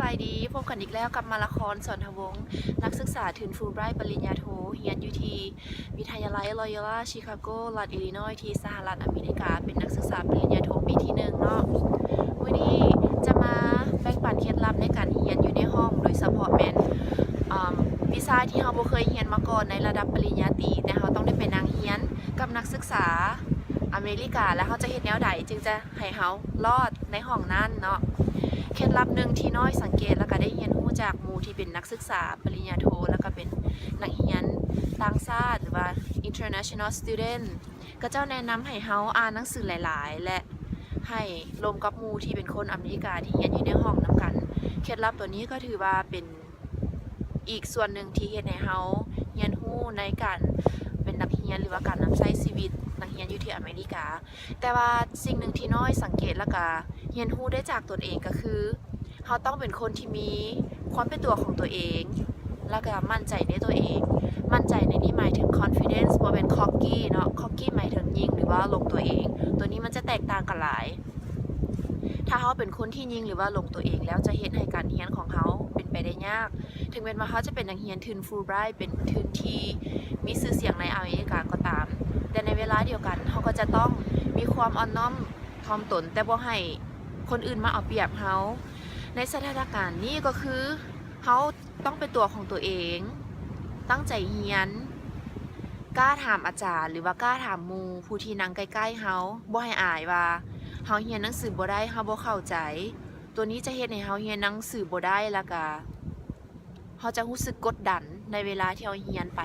ายดีพบกันอีกแล้วกับมาละครสนทวงศ์นักศึกษาทุนฟูลไบรท์ปริญญาโทเรียนอยู่ที่วิทยาลัยลอยล่าชิคาโกรัฐอิลลินอยส์ที่สหรัฐอเมริกาเป็นนักศึกษาปริญญาโทปีที่1เนาะวันนี้จะมาแบ่งปันเคล็ดลับในการเรียนอยู่ในห้องโดยเฉพาะเป็นวิชาที่เราบ่เคยเรียนมาก่อนในระดับปริญญาตรีแต่เราต้องได้ไปนั่งเรียนกับนักศึกษาอเมริกาแล้วเขาจะเฮ็ดแนวใดจึงจะให้เขารอดในห้องนั้นเนาะเคล็ดลับหนึ่งที่น้อยสังเกตแล้วก็ได้เรียนรู้จากหมู่ที่เป็นนักศึกษาปริญญาโทแล้วก็เป็นนักเรียนต่างชาติหรือว่า international student ก็เจ้าแนะนำให้เขาอ่านหนังสือหลายๆและให้รวมกับหมู่ที่เป็นคนอเมริกาที่เรียนอยู่ในห้องนํกันเคล็ดลับตัวนี้ก็ถือว่าเป็นอีกส่วนหนึ่งที่เฮ็ดให้เขาเรียนรู้ในการเป็นนักเรียนหรือว่าการนำใช้ชีวิตนักเรียนอยู่ที่อเมริกาแต่ว่าสิ่งหนึ่งที่น้อยสังเกตแล้วก็เรียนรู้ได้จากตนเองก็คือเขาต้องเป็นคนที่มีความเป็นตัวของตัวเองแล้วก็มั่นใจในตัวเองมั่นใจในนี้หมายถึง confidence บ่เป็น cocky เนาะ cocky หมายถึงยิงหรือว่าลงตัวเองตัวนี้มันจะแตกต่างกันหลายถ้าเขาเป็นคนที่ยิงหรือว่าลงตัวเองแล้วจะเฮ็ดให้การเรียนของเขาเป็นไปได้ยากถึงแม้ว่าเขาจะเป็นนักเรียนทุนฟูลไบรท์เป็นทุนที่มีชื่อเสียงในอเมริกาก็ตามแต่ในเวลาเดียวกันเขาก็จะต้องมีความอ่อนน้อมถ่อมตนแต่บ่ให้คนอื่นมาเอาเปรียบเขาในสถานการณ์นี้ก็คือเขาต้องเป็นตัวของตัวเองตั้งใจเรียนกล้าถามอาจารย์หรือว่ากล้าถามหมู่ผู้ที่นั่งใกล้ๆเขาบ่ให้อายว่าเขาเรียนหนังสือบ่ได้เขาบ่เข้าใจตัวนี้จะเฮ็ดให้เขาเรียนหนังสือบ่ได้แล้วก็เขาจะรู้สึกกดดันในเวลาที่เขาเรียนไป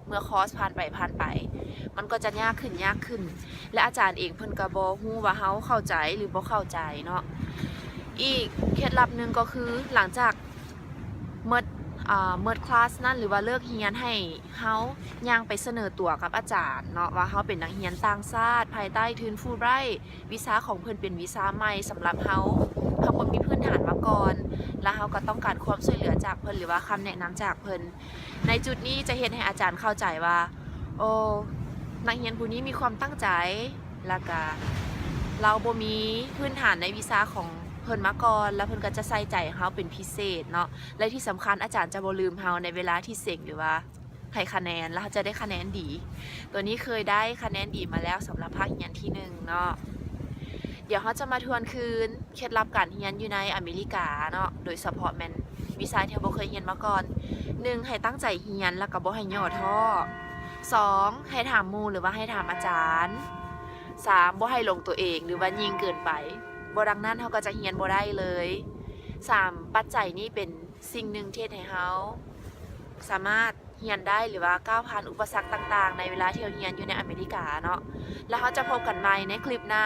เมื่อคอร์สผ่านไปมันก็จะยากขึ้นและอาจารย์เองเพิ่นก็บ่ฮู้ว่าเขาเข้าใจหรือบ่เข้าใจเนาะอีกเคล็ดลับหนึ่งก็คือหลังจากเมิดคลาสนั่นหรือว่าเลิกเรียนให้เฮาย่างไปเสนอตัวกับอาจารย์เนาะว่าเฮาเป็นนักเรียนต่างชาติภายใต้ทุนฟูลไบรท์วิชาของเพิ่นเป็นวิชาใหม่สำหรับเฮาบ่มีพื้นฐานมาก่อนและเฮาก็ต้องการความช่วยเหลือจากเพิ่นหรือว่าคำแนะนำจากเพิ่นในจุดนี้จะเฮ็ดให้อาจารย์เข้าใจว่าโอ้นักเรียนผู้นี้มีความตั้งใจแล้วก็เราบ่มีพื้นฐานในวิชาของเพิ่นมาก่อนแล้วเพิ่นก็จะใส่ใจเฮาเป็นพิเศษเนาะและที่สำคัญอาจารย์จะบ่ลืมเฮาในเวลาที่เซ็งหรือว่าให้คะแนนแล้วจะได้คะแนนดีตัวนี้เคยได้คะแนนดีมาแล้วสำหรับภาคเรียนที่1เนาะเดี๋ยวเฮาจะมาทวนคืนเคล็ดลับการเรียนอยู่ในอเมริกาเนาะโดยเฉพาะแม่นวิชาที่บ่เคยเรียนมาก่อน1ให้ตั้งใจเรียนแล้วก็บ่ให้ย่อท้อ2ให้ถามหมู่หรือว่าให้ถามอาจารย์3บ่ให้ลงตัวเองหรือว่ายิงเกินไปบ่ดังนั้นเขาก็จะเรียนบ่ได้เลย3ปัจจัยนี้เป็นสิ่งหนึ่งที่ให้เขาสามารถเรียนได้หรือว่าก้าวผ่านอุปสรรคต่างๆในเวลาที่เราเรียนอยู่ในอเมริกาเนาะแล้วเขาจะพบกันใหม่ในคลิปหน้า